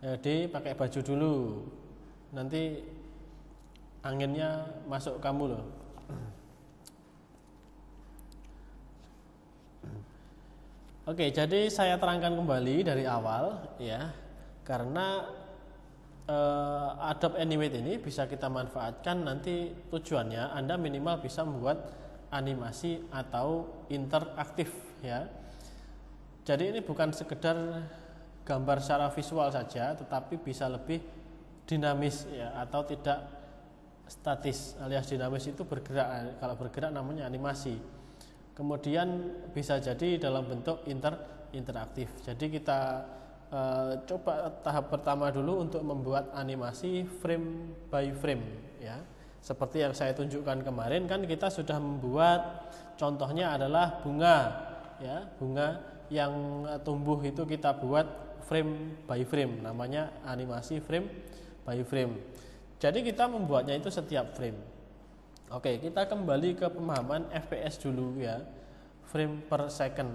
Jadi pakai baju dulu, nanti anginnya masuk kamu loh. Oke, jadi saya terangkan kembali dari awal ya, karena Adobe Animate ini bisa kita manfaatkan nanti tujuannya Anda minimal bisa membuat animasi atau interaktif ya. Jadi ini bukan sekedar gambar secara visual saja, tetapi bisa lebih dinamis ya, atau tidak statis, alias dinamis itu bergerak. Kalau bergerak namanya animasi. Kemudian bisa jadi dalam bentuk interaktif. Jadi kita coba tahap pertama dulu untuk membuat animasi frame by frame ya. Seperti yang saya tunjukkan kemarin kan kita sudah membuat, contohnya adalah bunga ya, bunga yang tumbuh itu kita buat frame by frame, namanya animasi frame by frame. Jadi kita membuatnya itu setiap frame. Oke, kita kembali ke pemahaman FPS dulu ya, frame per second.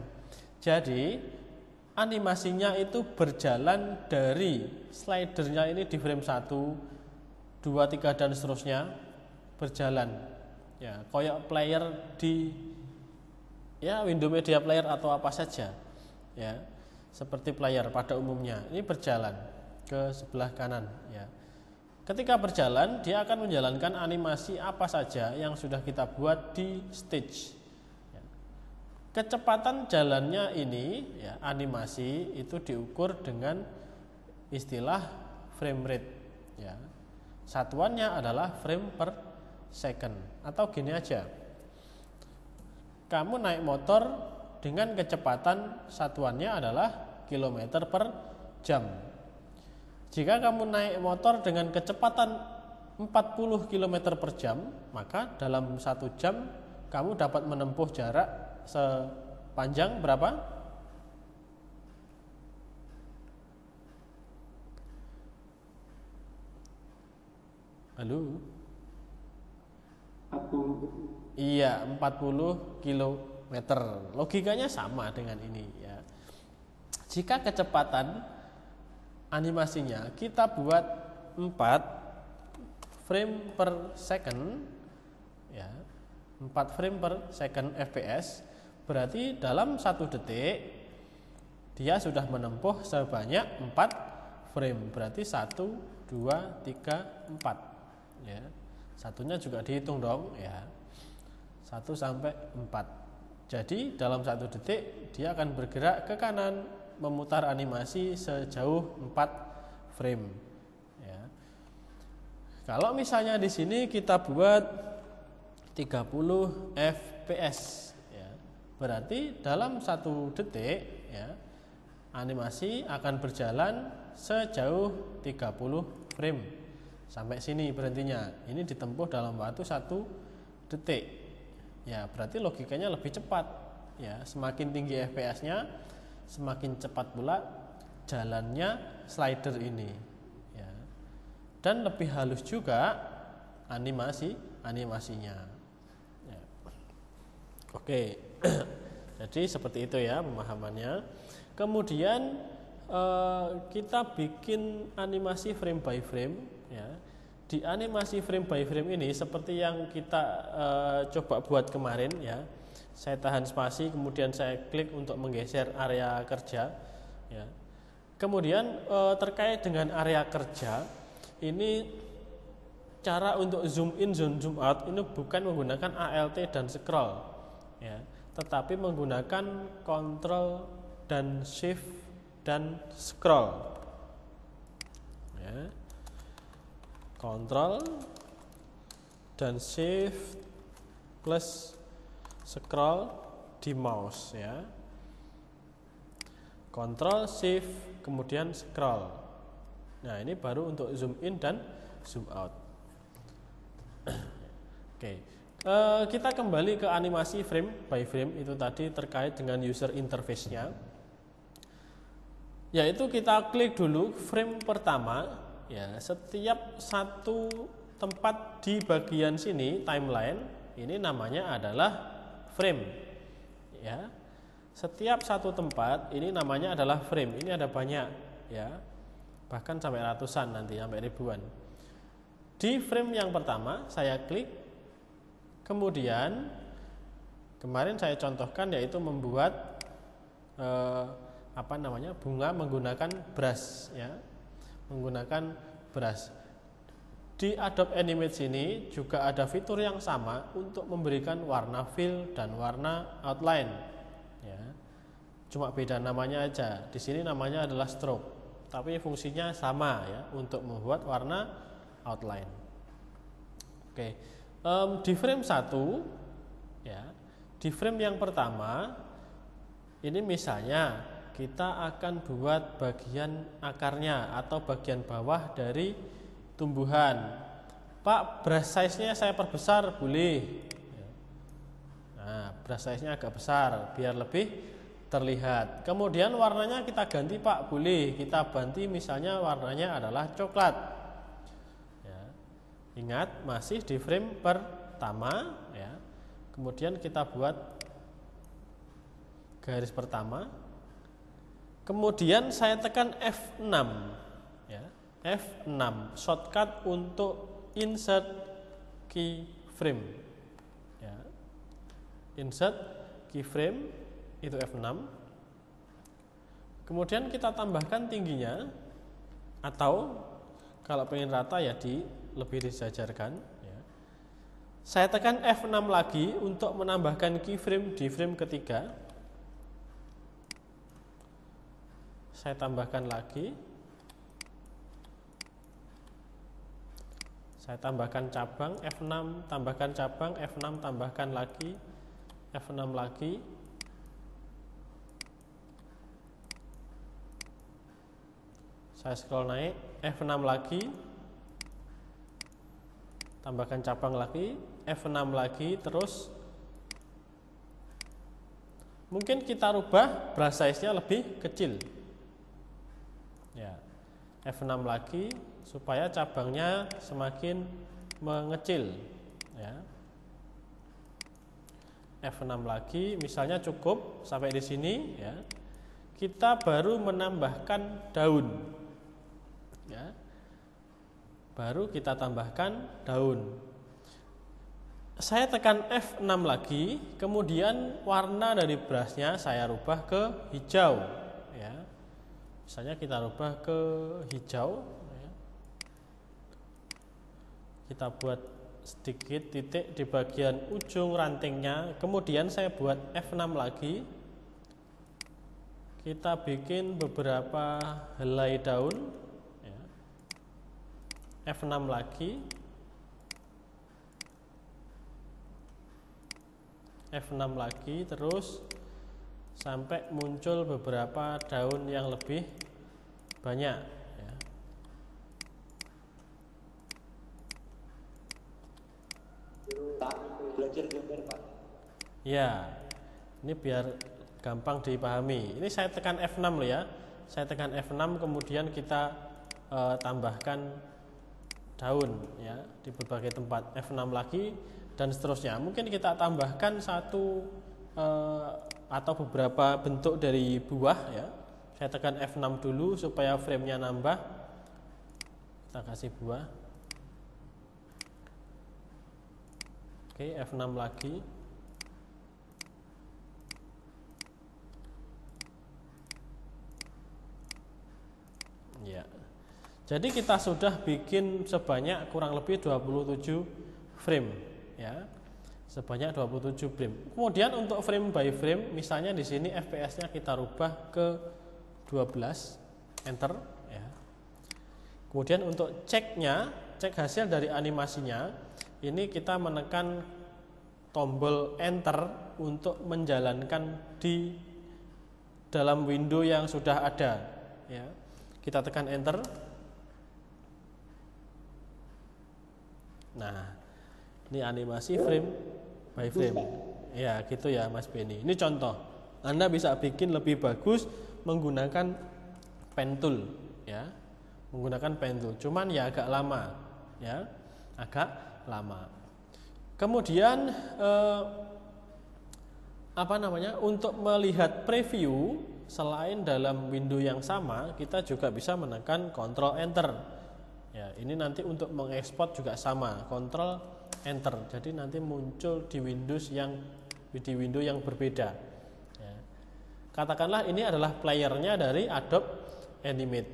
Jadi animasinya itu berjalan dari slidernya ini di frame 1, 2, 3 dan seterusnya berjalan ya, koyok player di ya Windows Media Player atau apa saja ya, seperti player pada umumnya ini berjalan ke sebelah kanan ya. Ketika berjalan dia akan menjalankan animasi apa saja yang sudah kita buat di stage ya. Kecepatan jalannya ini ya, animasi itu diukur dengan istilah frame rate ya. Satuannya adalah frame per second. Atau gini aja, kamu naik motor dengan kecepatan satuannya adalah kilometer per jam. Jika kamu naik motor dengan kecepatan 40 km per jam, maka dalam 1 jam kamu dapat menempuh jarak sepanjang berapa? Halo? 40. Iya, 40 km. Logikanya sama dengan ini ya. Jika kecepatan animasinya kita buat 4 frame per second ya, 4 frame per second FPS, berarti dalam 1 detik dia sudah menempuh sebanyak 4 frame. Berarti 1, 2, 3, 4 ya. Satunya juga dihitung dong ya, 1 sampai 4. Jadi dalam 1 detik dia akan bergerak ke kanan memutar animasi sejauh 4 frame ya. Kalau misalnya di sini kita buat 30 fps ya, berarti dalam 1 detik ya, animasi akan berjalan sejauh 30 frame. Sampai sini berhentinya. Ini ditempuh dalam waktu 1 detik ya, berarti logikanya lebih cepat ya. Semakin tinggi fps-nya, semakin cepat pula jalannya slider ini ya. Dan lebih halus juga animasinya ya. Oke. Jadi seperti itu ya pemahamannya. Kemudian kita bikin animasi frame by frame ya. Di animasi frame by frame ini seperti yang kita coba buat kemarin ya. Saya tahan spasi, kemudian saya klik untuk menggeser area kerja ya. Kemudian terkait dengan area kerja ini, cara untuk zoom in, zoom out ini bukan menggunakan ALT dan scroll ya, tetapi menggunakan Ctrl dan Shift dan scroll ya. Ctrl dan Shift plus scroll di mouse ya. Ctrl Shift kemudian scroll. Nah, ini baru untuk zoom in dan zoom out. Oke. Kita kembali ke animasi frame by frame itu tadi terkait dengan user interface-nya. Yaitu kita klik dulu frame pertama ya, setiap satu tempat di bagian sini timeline ini namanya adalah frame ya. Setiap satu tempat ini namanya adalah frame. Ini ada banyak ya. bahkan sampai ratusan nanti, sampai ribuan. Di frame yang pertama saya klik, kemudian kemarin saya contohkan yaitu membuat bunga menggunakan brush ya, menggunakan brush. Di Adobe Animate ini juga ada fitur yang sama untuk memberikan warna fill dan warna outline ya. Cuma beda namanya aja. Di sini namanya adalah stroke, tapi fungsinya sama ya, untuk membuat warna outline. Oke. Di frame 1 ya, di frame yang pertama ini misalnya kita akan buat bagian akarnya atau bagian bawah dari tumbuhan. Pak, brush size-nya saya perbesar, boleh. Nah, brush size-nya agak besar biar lebih terlihat. Kemudian warnanya kita ganti, Pak, boleh. Kita ganti misalnya warnanya adalah coklat ya. Ingat, masih di frame pertama ya. Kemudian kita buat garis pertama, kemudian saya tekan F6 ya, F6 shortcut untuk insert keyframe ya. Insert keyframe itu F6, kemudian kita tambahkan tingginya, atau kalau pengen rata ya lebih disejajarkan ya. Saya tekan F6 lagi untuk menambahkan keyframe di frame ketiga. Saya tambahkan lagi. Saya tambahkan cabang F6, tambahkan cabang F6, tambahkan lagi F6 lagi. Saya scroll naik, F6 lagi. Tambahkan cabang lagi, F6 lagi, terus mungkin kita rubah brush size-nya lebih kecil ya, F6 lagi supaya cabangnya semakin mengecil ya. F6 lagi, misalnya cukup sampai di sini ya. Kita baru menambahkan daun ya. Baru kita tambahkan daun. Saya tekan F6 lagi, kemudian warna dari brushnya saya rubah ke hijau ya. Misalnya kita rubah ke hijau ya. Kita buat sedikit titik di bagian ujung rantingnya, kemudian saya buat F6 lagi. Kita bikin beberapa helai daun ya. F6 lagi, F6 lagi, terus sampai muncul beberapa daun yang lebih banyak ya. Pak, belajar gambar, Pak. Ya, ini biar gampang dipahami. Ini saya tekan F6 loh ya. Saya tekan F6, kemudian kita tambahkan daun ya di berbagai tempat. F6 lagi dan seterusnya. Mungkin kita tambahkan satu atau beberapa bentuk dari buah ya. Saya tekan F6 dulu supaya frame-nya nambah. Kita kasih buah. Oke, F6 lagi. Ya. Jadi kita sudah bikin sebanyak kurang lebih 27 frame ya. Sebanyak 27 frame. Kemudian untuk frame by frame, misalnya di sini FPS-nya kita rubah ke 12, enter ya. Kemudian untuk ceknya, cek hasil dari animasinya, ini kita menekan tombol enter untuk menjalankan di dalam window yang sudah ada ya. Kita tekan enter. Nah, ini animasi frame by frame. Ya, gitu ya Mas Beni. Ini contoh. Anda bisa bikin lebih bagus menggunakan pen tool ya. Menggunakan pen tool. Cuman ya agak lama ya. Agak lama. Kemudian untuk melihat preview, selain dalam window yang sama, kita juga bisa menekan Ctrl Enter. Ya, ini nanti untuk mengekspor juga sama, Ctrl Enter. Jadi nanti muncul di window yang berbeda. Ya. Katakanlah ini adalah playernya dari Adobe Animate.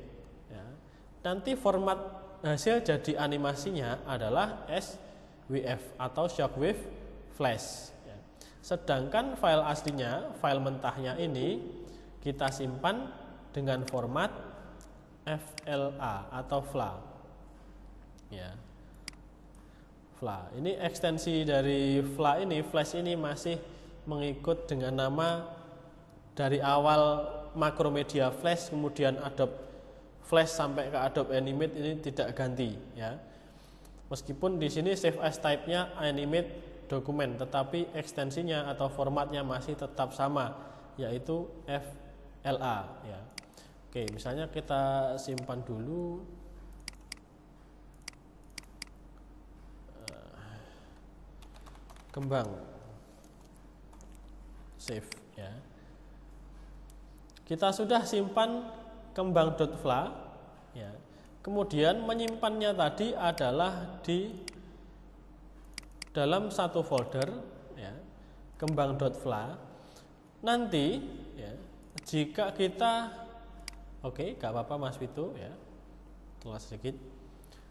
Ya. Nanti format hasil jadi animasinya adalah SWF atau Shockwave Flash. Ya. Sedangkan file aslinya, file mentahnya ini kita simpan dengan format FLA atau FLA. Ya. FLA. Ini ekstensi dari FLA ini, Flash ini masih mengikut dengan nama dari awal Macromedia Flash, kemudian Adobe Flash sampai ke Adobe Animate ini tidak ganti, ya. Meskipun di sini save as type-nya Animate dokumen, tetapi ekstensinya atau formatnya masih tetap sama, yaitu FLA, ya. Oke, misalnya kita simpan dulu. Kembang save, ya. Kita sudah simpan kembang.fla, ya. Kemudian menyimpannya tadi adalah di dalam satu folder, ya, kembang.fla. Nanti, ya, jika kita gak apa-apa Mas Vito, ya, telah sedikit,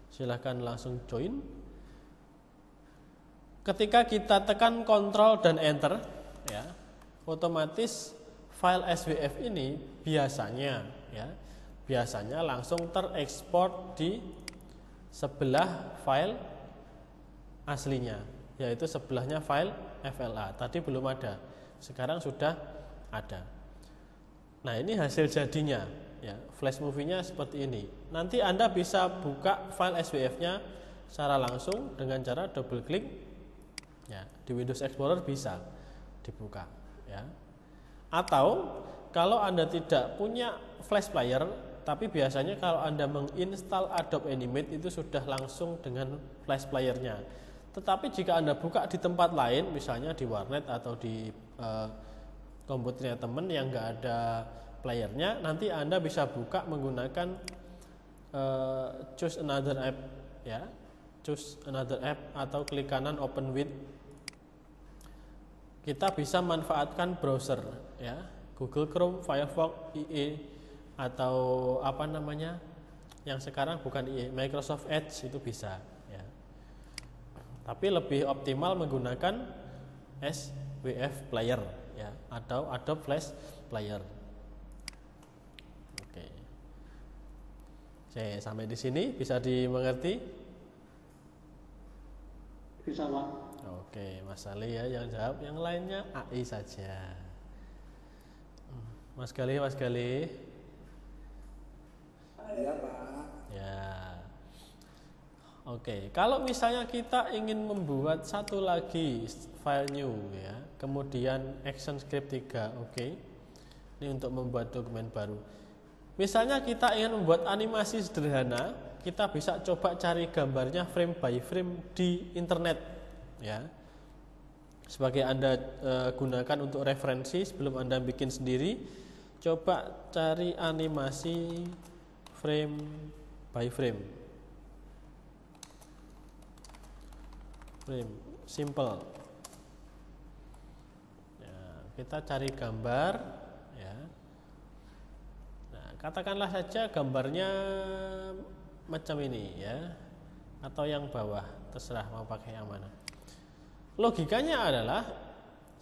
silahkan langsung join. Ketika kita tekan Ctrl dan Enter, ya, otomatis file SWF ini biasanya langsung terekspor di sebelah file aslinya, yaitu sebelahnya file FLA. Tadi belum ada, sekarang sudah ada. Nah, ini hasil jadinya, ya. Flash movie-nya seperti ini. Nanti Anda bisa buka file SWF-nya secara langsung dengan cara double klik. Ya, di Windows Explorer bisa dibuka, ya. Atau kalau Anda tidak punya flash player, tapi biasanya kalau Anda menginstal Adobe Animate itu sudah langsung dengan flash playernya. Tetapi jika Anda buka di tempat lain, misalnya di warnet atau di komputernya teman yang nggak ada playernya, nanti Anda bisa buka menggunakan choose another app, ya. Choose another app atau klik kanan open with. Kita bisa manfaatkan browser, ya, Google Chrome, Firefox, IE, atau apa namanya yang sekarang bukan IE, Microsoft Edge itu bisa, ya. Tapi lebih optimal menggunakan SWF Player, ya, atau Adobe Flash Player. Oke, saya sampai di sini bisa dimengerti? Bisa, Pak. Oke, Mas Ali ya yang jawab, yang lainnya AI saja. Mas Gali. Iya, Pak. Ya. Oke, kalau misalnya kita ingin membuat satu lagi file new, ya, kemudian action script 3, oke. Ini untuk membuat dokumen baru. Misalnya kita ingin membuat animasi sederhana, kita bisa coba cari gambarnya frame by frame di internet, ya. Sebagai Anda gunakan untuk referensi sebelum Anda bikin sendiri, coba cari animasi frame by frame. Frame simple. Ya, kita cari gambar, ya. Nah, katakanlah saja gambarnya macam ini, ya, atau yang bawah, terserah mau pakai yang mana. Logikanya adalah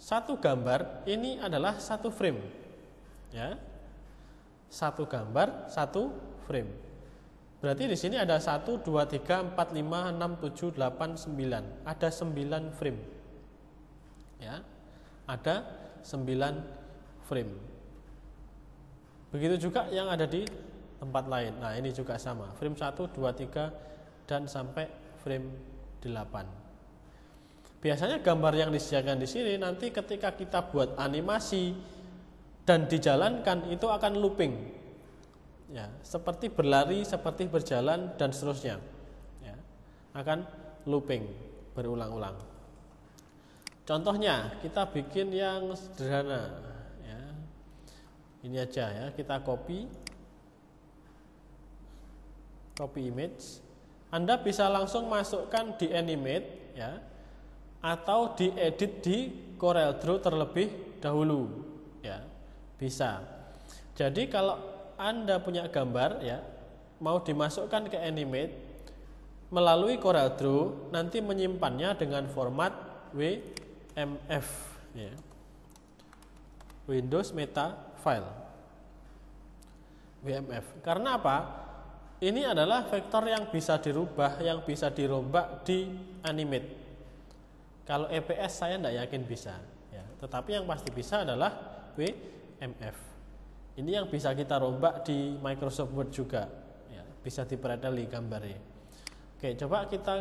satu gambar ini adalah satu frame, ya. Satu gambar, satu frame. Berarti di sini ada 1, 2, 3, 4, 5, 6, 7, 8, 9. Ada 9 frame. Ya. Ada 9 frame. Begitu juga yang ada di tempat lain. Nah, ini juga sama. Frame 1, 2, 3 dan sampai frame 8. Biasanya gambar yang disediakan di sini nanti ketika kita buat animasi dan dijalankan itu akan looping, ya, seperti berlari, seperti berjalan dan seterusnya, ya, akan looping berulang-ulang. Contohnya kita bikin yang sederhana, ya. Ini aja ya, kita copy image. Anda bisa langsung masukkan di animate ya, atau diedit di CorelDRAW terlebih dahulu ya, bisa. Jadi kalau Anda punya gambar ya, mau dimasukkan ke animate melalui CorelDRAW, nanti menyimpannya dengan format WMF ya, Windows Meta File WMF. Karena apa? Ini adalah vektor yang bisa dirubah, yang bisa dirombak di animate. Kalau EPS saya tidak yakin bisa ya, tetapi yang pasti bisa adalah WMF. Ini yang bisa kita rombak di Microsoft Word juga ya, bisa dipreteli gambarnya. Oke, coba kita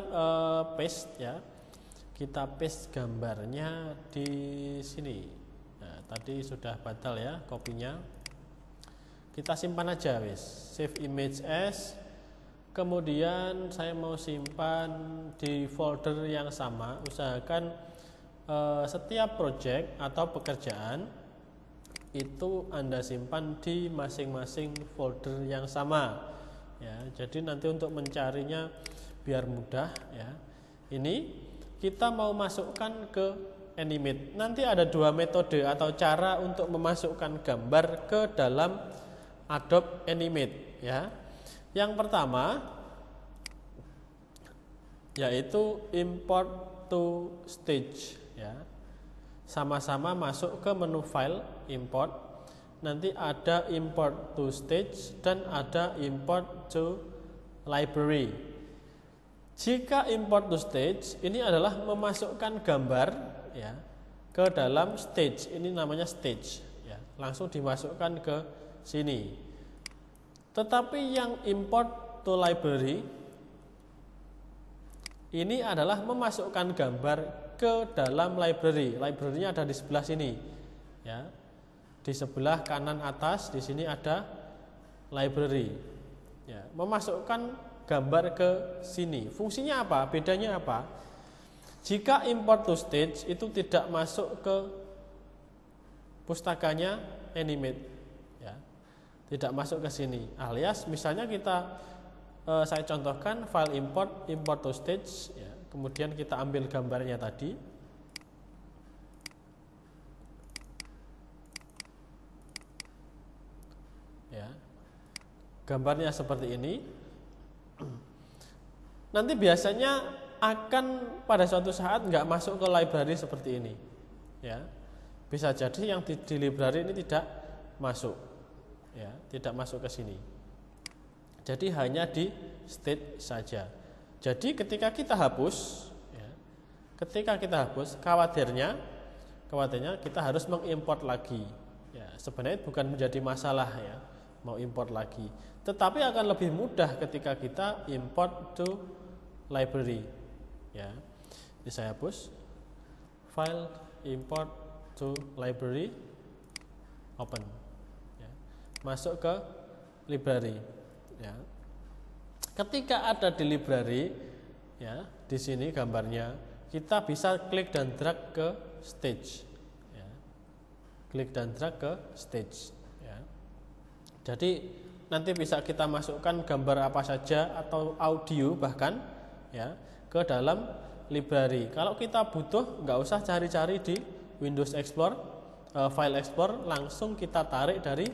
paste ya. Kita paste gambarnya di sini. Nah, tadi sudah batal ya kopinya. Kita simpan aja wis, save image as. Kemudian saya mau simpan di folder yang sama. Usahakan setiap project atau pekerjaan itu Anda simpan di masing-masing folder yang sama ya. Jadi nanti untuk mencarinya biar mudah ya. Ini kita mau masukkan ke animate. Nanti ada dua metode atau cara untuk memasukkan gambar ke dalam Adobe Animate ya. Yang pertama yaitu import to stage ya. Sama-sama masuk ke menu file import. Nanti ada import to stage dan ada import to library. Jika import to stage ini adalah memasukkan gambar ya ke dalam stage. Ini namanya stage ya. Langsung dimasukkan ke sini. Tetapi yang import to library ini adalah memasukkan gambar ke dalam library. Library-nya ada di sebelah sini ya. Di sebelah kanan atas di sini ada library ya. Memasukkan gambar ke sini. Fungsinya apa? Bedanya apa? Jika import to stage itu tidak masuk ke pustakanya animate. Tidak masuk ke sini, alias misalnya saya contohkan file import to stage ya, kemudian kita ambil gambarnya tadi ya, gambarnya seperti ini. Nanti biasanya akan pada suatu saat nggak masuk ke library seperti ini ya, bisa jadi yang di library ini tidak masuk ya, tidak masuk ke sini. Jadi hanya di state saja. Jadi ketika kita hapus ya, khawatirnya kita harus mengimport lagi ya. Sebenarnya bukan menjadi masalah ya mau import lagi, tetapi akan lebih mudah ketika kita import to library ya. Jadi saya hapus file import to library, open, masuk ke library ya. Ketika ada di library ya, di sini gambarnya, kita bisa klik dan drag ke stage ya. Klik dan drag ke stage ya. Jadi nanti bisa kita masukkan gambar apa saja atau audio bahkan ya ke dalam library. Kalau kita butuh nggak usah cari-cari di Windows Explorer, File Explorer, langsung kita tarik dari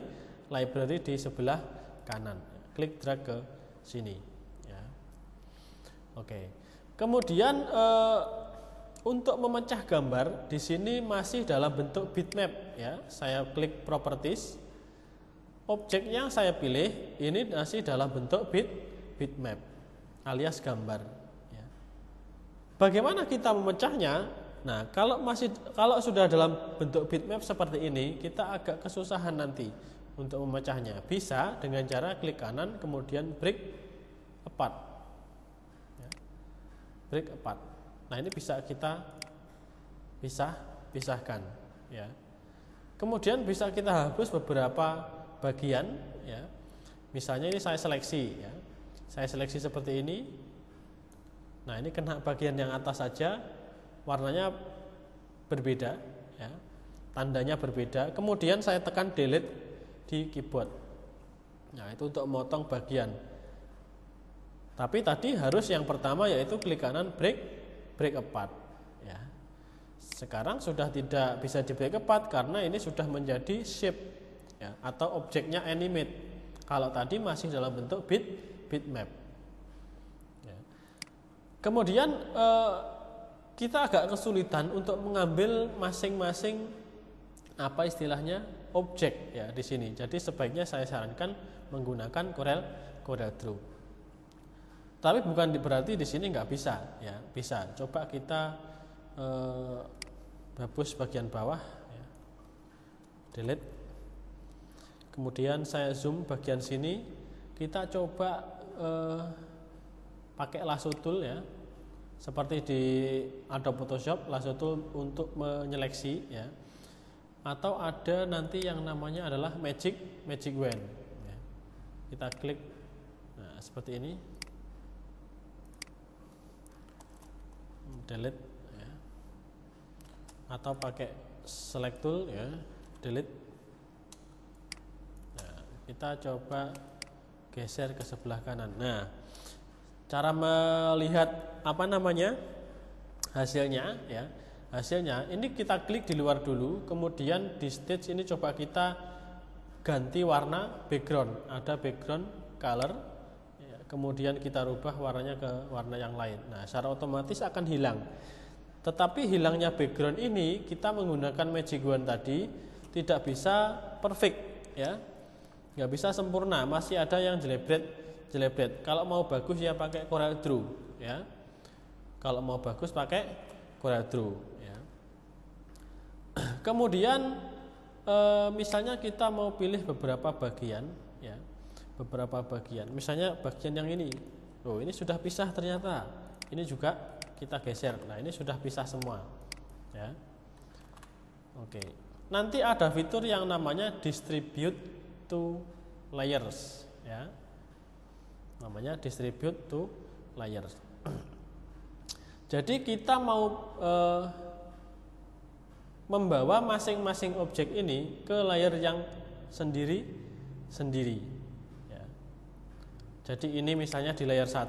library di sebelah kanan, klik drag ke sini ya. Oke. Kemudian untuk memecah gambar di sini masih dalam bentuk bitmap ya. Saya klik properties, objek yang saya pilih ini masih dalam bentuk bitmap alias gambar ya. Bagaimana kita memecahnya? Nah, kalau sudah dalam bentuk bitmap seperti ini, kita agak kesusahan nanti untuk memecahnya. Bisa dengan cara klik kanan kemudian break apart ya. Break apart. Nah, ini bisa kita pisahkan ya. Kemudian bisa kita hapus beberapa bagian ya. Misalnya ini saya seleksi ya. Saya seleksi seperti ini. Nah, ini kena bagian yang atas saja, warnanya berbeda ya. Tandanya berbeda. Kemudian saya tekan delete di keyboard. Nah, itu untuk memotong bagian. Tapi tadi harus yang pertama yaitu klik kanan break apart ya. Sekarang sudah tidak bisa di break apart karena ini sudah menjadi shape ya, atau objeknya animate. Kalau tadi masih dalam bentuk bitmap. Ya. Kemudian kita agak kesulitan untuk mengambil masing-masing apa istilahnya objek ya di sini. Jadi sebaiknya saya sarankan menggunakan Corel Draw. Tapi bukan berarti di sini nggak bisa ya, bisa. Coba kita hapus bagian bawah ya. Delete. Kemudian saya zoom bagian sini, kita coba pakai lasso tool ya. Seperti di Adobe Photoshop, lasso tool untuk menyeleksi ya. Atau ada nanti yang namanya adalah magic wand ya. Kita klik, nah seperti ini, delete ya. Atau pakai select tool ya, delete. Nah, kita coba geser ke sebelah kanan. Nah, cara melihat apa namanya hasilnya ya. Hasilnya ini kita klik di luar dulu, kemudian di stage ini coba kita ganti warna background, ada background color ya, kemudian kita rubah warnanya ke warna yang lain. Nah, secara otomatis akan hilang. Tetapi hilangnya background ini kita menggunakan magic wand tadi tidak bisa perfect ya, nggak bisa sempurna, masih ada yang jelebret. Kalau mau bagus ya pakai Corel Draw ya, kalau mau bagus pakai Corel Draw ya. Kemudian misalnya kita mau pilih beberapa bagian ya, misalnya bagian yang ini, ini sudah pisah ternyata, ini juga kita geser. Nah, ini sudah pisah semua ya. Oke, nanti ada fitur yang namanya distribute to layers ya, namanya distribute to layers. Jadi kita mau membawa masing-masing objek ini ke layer yang sendiri ya. Jadi ini misalnya di layer 1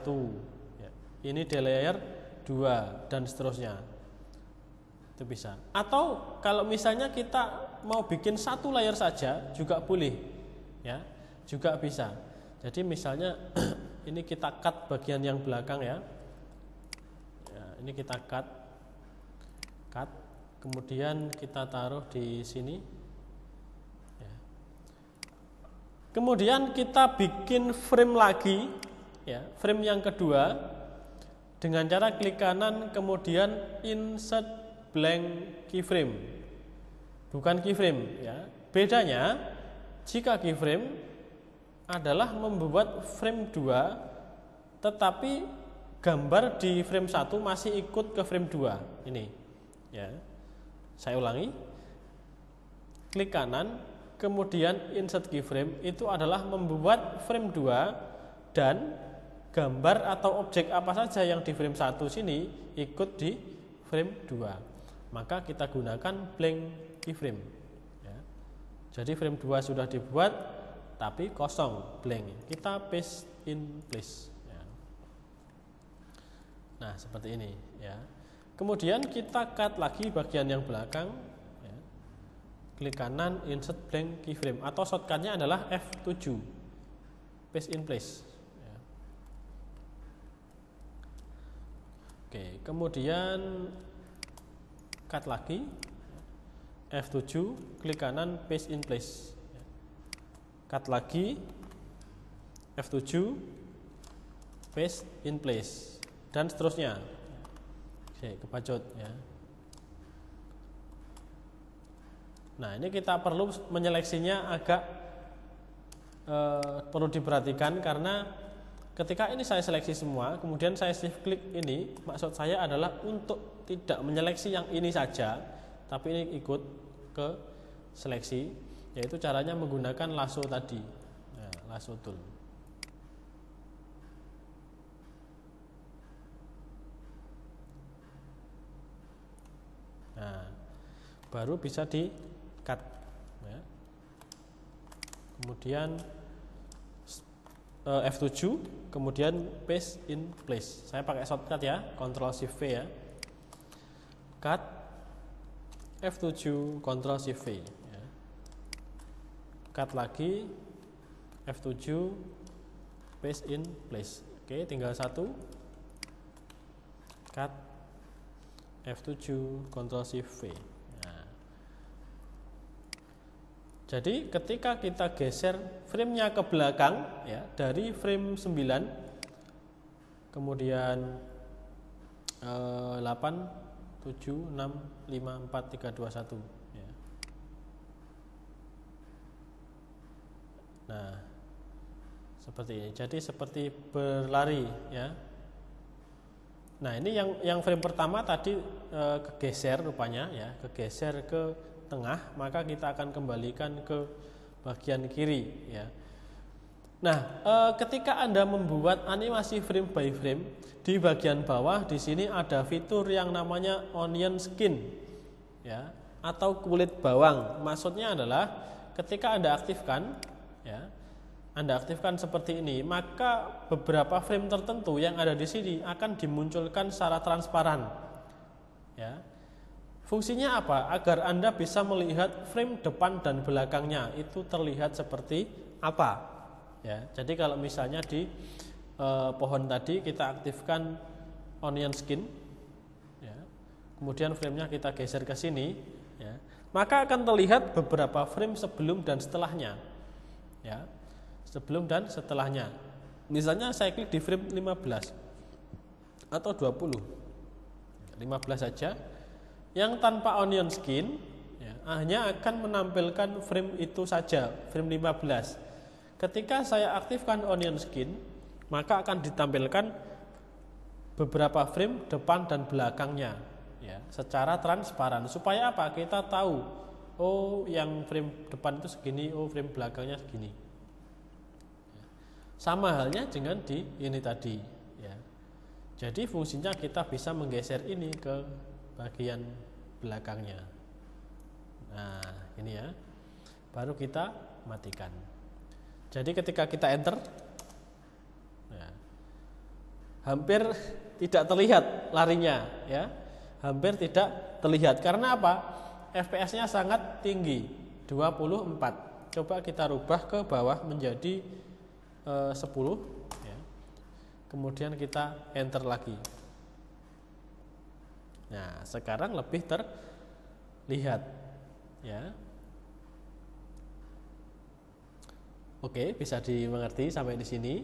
ya. Ini di layer 2 dan seterusnya. Itu bisa. Atau kalau misalnya kita mau bikin satu layer saja juga boleh ya, juga bisa. Jadi misalnya ini kita cut bagian yang belakang ya. Ini kita cut, kemudian kita taruh di sini ya. Kemudian kita bikin frame lagi ya, frame yang kedua dengan cara klik kanan kemudian insert blank keyframe, bukan keyframe ya. Bedanya jika keyframe adalah membuat frame 2 tetapi gambar di frame 1 masih ikut ke frame 2 ini ya. Saya ulangi, klik kanan kemudian insert keyframe, itu adalah membuat frame 2 dan gambar atau objek apa saja yang di frame 1 sini ikut di frame 2. Maka kita gunakan blank keyframe ya. Jadi frame 2 sudah dibuat tapi kosong, blank, kita paste in place. Nah, seperti ini ya. Kemudian kita cut lagi bagian yang belakang ya. Klik kanan insert blank keyframe atau shortcutnya adalah F7, paste in place ya. Oke, kemudian cut lagi F7, klik kanan paste in place ya. Cut lagi F7, paste in place dan seterusnya. Oke, kebacut ya. Nah, ini kita perlu menyeleksinya agak perlu diperhatikan karena ketika ini saya seleksi semua, kemudian saya shift klik ini, maksud saya adalah untuk tidak menyeleksi yang ini saja, tapi ini ikut ke seleksi, yaitu caranya menggunakan lasso tadi. Nah, lasso tool. Nah, baru bisa di cut ya. kemudian F7, kemudian paste in place. Saya pakai shortcut ya, Ctrl Shift V ya. Cut, F7, Ctrl Shift V ya. Cut lagi, F7, paste in place. Oke, tinggal satu. Cut, F7, Ctrl Shift V. Nah. Jadi ketika kita geser framenya ke belakang ya, dari frame 9 kemudian 8 7 6 5 4 3 2 1 ya. Nah, seperti ini. Jadi seperti berlari ya. Nah, ini yang frame pertama tadi kegeser rupanya ya, kegeser ke tengah, maka kita akan kembalikan ke bagian kiri ya. Nah, ketika Anda membuat animasi frame by frame, di bagian bawah di sini ada fitur yang namanya onion skin ya, atau kulit bawang. Maksudnya adalah ketika Anda aktifkan ya, Anda aktifkan seperti ini, maka beberapa frame tertentu yang ada di sini akan dimunculkan secara transparan ya. Fungsinya apa? Agar Anda bisa melihat frame depan dan belakangnya itu terlihat seperti apa ya. Jadi kalau misalnya di pohon tadi kita aktifkan onion skin ya, kemudian framenya kita geser ke sini ya, maka akan terlihat beberapa frame sebelum dan setelahnya ya, sebelum dan setelahnya. Misalnya saya klik di frame 15 atau 20, 15 saja, yang tanpa onion skin ya, hanya akan menampilkan frame itu saja, frame 15. Ketika saya aktifkan onion skin, maka akan ditampilkan beberapa frame depan dan belakangnya ya, secara transparan. Supaya apa? Kita tahu, oh yang frame depan itu segini, oh frame belakangnya segini. Sama halnya dengan di ini tadi ya. Jadi fungsinya kita bisa menggeser ini ke bagian belakangnya. Nah, ini ya. Baru kita matikan. Jadi ketika kita enter ya, hampir tidak terlihat larinya ya. Hampir tidak terlihat. Karena apa? FPS-nya sangat tinggi, 24. Coba kita rubah ke bawah menjadi 10 ya. Kemudian kita enter lagi. Nah, sekarang lebih terlihat ya. Oke, bisa dimengerti sampai di sini?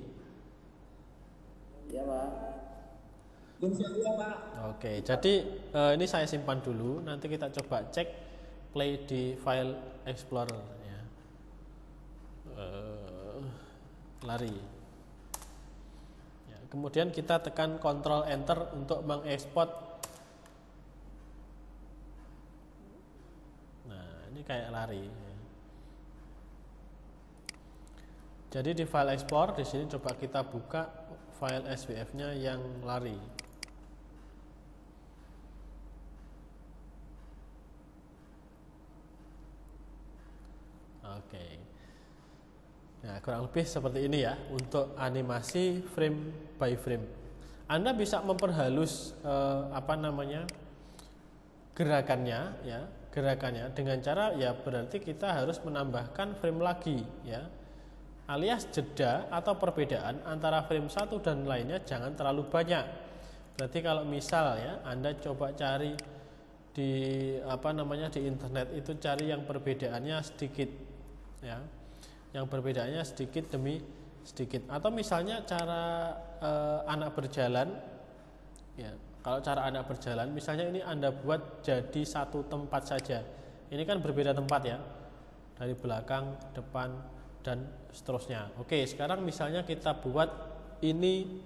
Ya, Pak. Oke, jadi ini saya simpan dulu. Nanti kita coba cek play di file explorer ya. Lari. Ya, kemudian kita tekan Ctrl Enter untuk mengekspor. Nah, ini kayak lari. Ya. Jadi di file export di sini coba kita buka file SVF-nya yang lari. Oke. Nah, kurang lebih seperti ini ya untuk animasi frame by frame. Anda bisa memperhalus gerakannya ya, gerakannya dengan cara ya berarti kita harus menambahkan frame lagi ya. Alias jeda atau perbedaan antara frame satu dan lainnya jangan terlalu banyak. Berarti kalau misal ya Anda coba cari di di internet itu cari yang perbedaannya sedikit ya. Yang perbedaannya sedikit demi sedikit. Atau misalnya cara anak berjalan ya. Kalau cara anak berjalan misalnya ini Anda buat jadi satu tempat saja. Ini kan berbeda tempat ya. Dari belakang, depan dan seterusnya. Oke, sekarang misalnya kita buat ini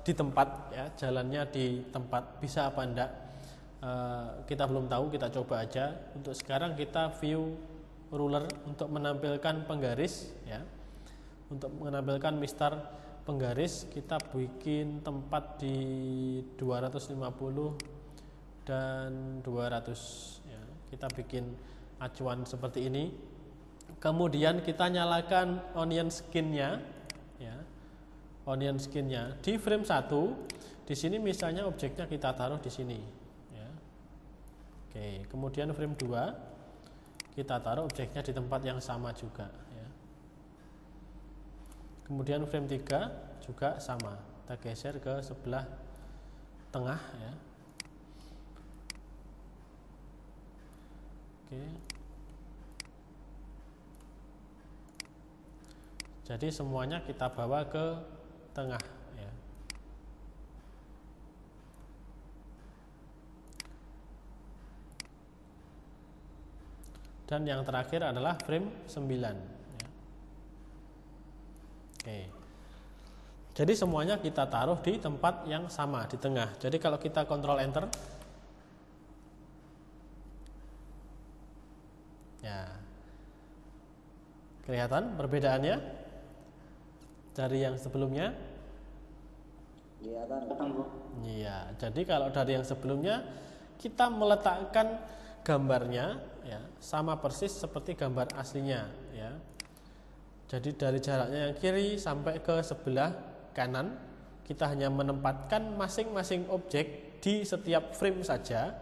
di tempat ya, jalannya di tempat, bisa apa enggak? Kita belum tahu, kita coba aja. Untuk sekarang kita view ruler untuk menampilkan penggaris ya. Untuk menampilkan mistar penggaris kita bikin tempat di 250 dan 200 ya. Kita bikin acuan seperti ini. Kemudian kita nyalakan onion skin-nya, ya. Onion skin-nya di frame 1. Di sini misalnya objeknya kita taruh di sini, ya. Oke, kemudian frame 2 kita taruh objeknya di tempat yang sama juga, ya. Kemudian frame 3 juga sama, kita geser ke sebelah tengah, ya. Oke. Jadi semuanya kita bawa ke tengah, ya. Dan yang terakhir adalah frame 9, ya. Oke. Jadi semuanya kita taruh di tempat yang sama, di tengah. Jadi kalau kita kontrol enter, ya, kelihatan perbedaannya dari yang sebelumnya? Kelihatan. Iya, jadi kalau dari yang sebelumnya kita meletakkan gambarnya, ya, sama persis seperti gambar aslinya, ya. Jadi dari jaraknya yang kiri sampai ke sebelah kanan, kita hanya menempatkan masing-masing objek di setiap frame saja,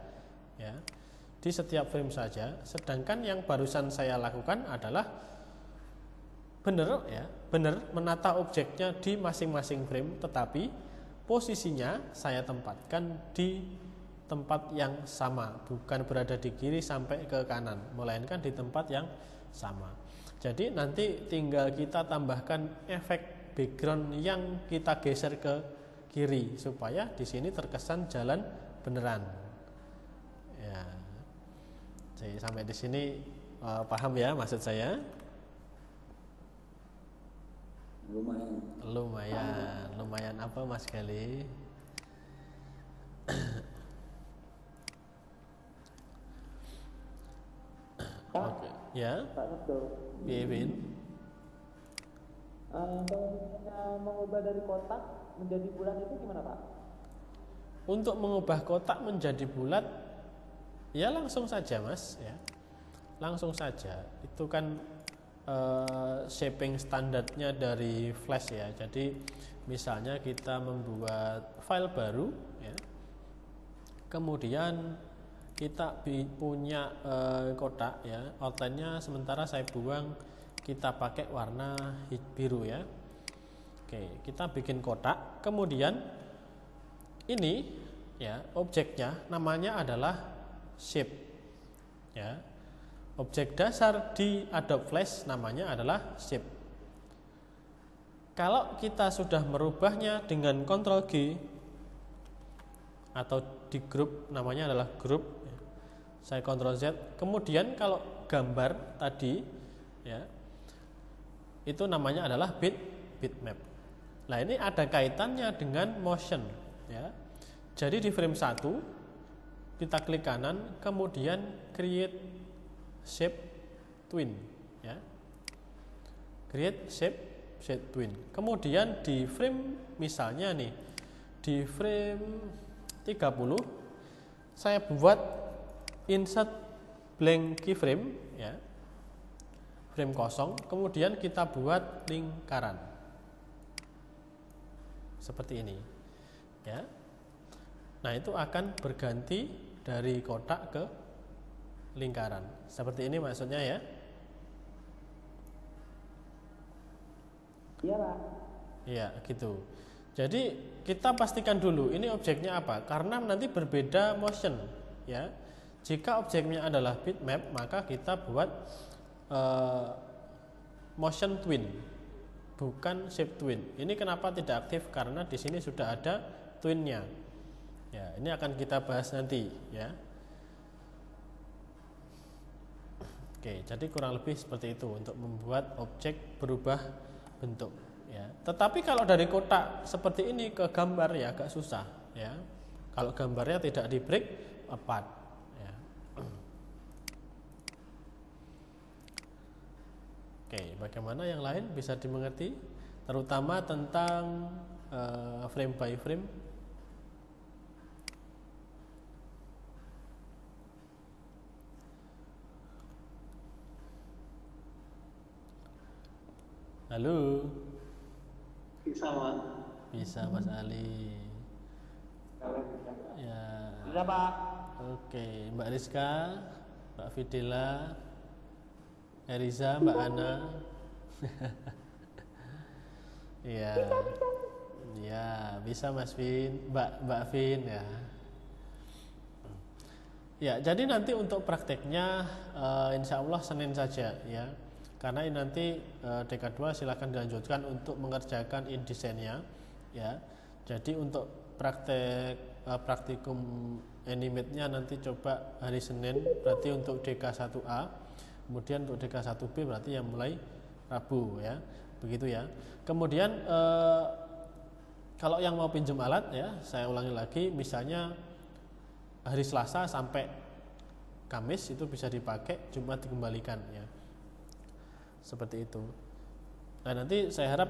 ya. Di setiap frame saja. Sedangkan yang barusan saya lakukan adalah benar, ya, benar menata objeknya di masing-masing frame, tetapi posisinya saya tempatkan di tempat yang sama, bukan berada di kiri sampai ke kanan, melainkan di tempat yang sama. Jadi nanti tinggal kita tambahkan efek background yang kita geser ke kiri supaya di sini terkesan jalan beneran. Ya. Jadi sampai di sini paham ya maksud saya? Lumayan apa Mas Gali? Oke, ya. Pak Sabdo. Bin. Kalau misalnya mengubah dari kotak menjadi bulat itu gimana Pak? Untuk mengubah kotak menjadi bulat, ya langsung saja Mas, ya. Langsung saja. Itu kan shaping standarnya dari Flash, ya. Jadi misalnya kita membuat file baru, ya. Kemudian kita punya kotak, ya. Outline-nya sementara saya buang, kita pakai warna biru, ya. Oke, kita bikin kotak. Kemudian ini, ya, objeknya namanya adalah shape, ya. Objek dasar di Adobe Flash namanya adalah shape. Kalau kita sudah merubahnya dengan Ctrl G atau di grup, namanya adalah grup, saya Ctrl Z. Kemudian kalau gambar tadi, ya, itu namanya adalah bitmap. Nah, ini ada kaitannya dengan motion, ya. Jadi di frame 1 kita klik kanan, kemudian create shape twin, ya. Create shape twin. Kemudian di frame misalnya nih, di frame 30 saya buat insert blank keyframe, ya. Frame kosong, kemudian kita buat lingkaran. Seperti ini, ya. Nah, itu akan berganti dari kotak ke lingkaran. Seperti ini maksudnya, ya. Iya Pak. Iya, gitu. Jadi kita pastikan dulu ini objeknya apa, karena nanti berbeda motion, ya. Jika objeknya adalah bitmap, maka kita buat motion twin, bukan shape twin. Ini kenapa tidak aktif? Karena di sini sudah ada twinnya. Ya, ini akan kita bahas nanti, ya. Oke, jadi kurang lebih seperti itu untuk membuat objek berubah bentuk, ya. Tetapi kalau dari kotak seperti ini ke gambar, ya agak susah, ya. Kalau gambarnya tidak di break apart, ya. Oke, bagaimana yang lain bisa dimengerti, terutama tentang frame by frame. Halo. Bisa, Pak. Bisa Mas Ali. Ya. Bisa Pak. Oke, Mbak Rizka, Mbak Fidela, Eriza, Mbak Ana. Iya. Ya, bisa Mas Vin, Mbak Vin ya. Ya, jadi nanti untuk prakteknya insya Allah Senin saja ya. Karena ini nanti DK2 silakan dilanjutkan untuk mengerjakan InDesign-nya ya. Jadi untuk praktikum animate-nya nanti coba hari Senin, berarti untuk DK1A. Kemudian untuk DK1B berarti yang mulai Rabu ya. Begitu ya. Kemudian kalau yang mau pinjam alat ya, saya ulangi lagi, misalnya hari Selasa sampai Kamis itu bisa dipakai, Jumat dikembalikan ya. Seperti itu. Nah, nanti saya harap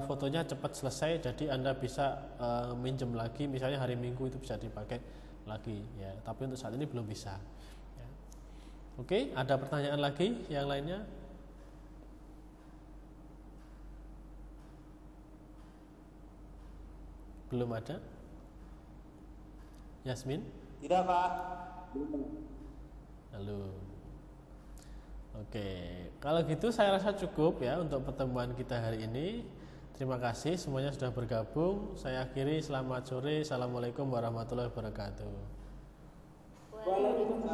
fotonya cepat selesai, jadi Anda bisa minjem lagi, misalnya hari Minggu itu bisa dipakai lagi ya. Tapi untuk saat ini belum bisa. Ya. Oke, ada pertanyaan lagi yang lainnya? Belum ada? Yasmin? Tidak Pak. Halo. Oke, kalau gitu saya rasa cukup ya untuk pertemuan kita hari ini. Terima kasih semuanya sudah bergabung. Saya akhiri, selamat sore. Assalamualaikum warahmatullahi wabarakatuh. Waalaikumsalam.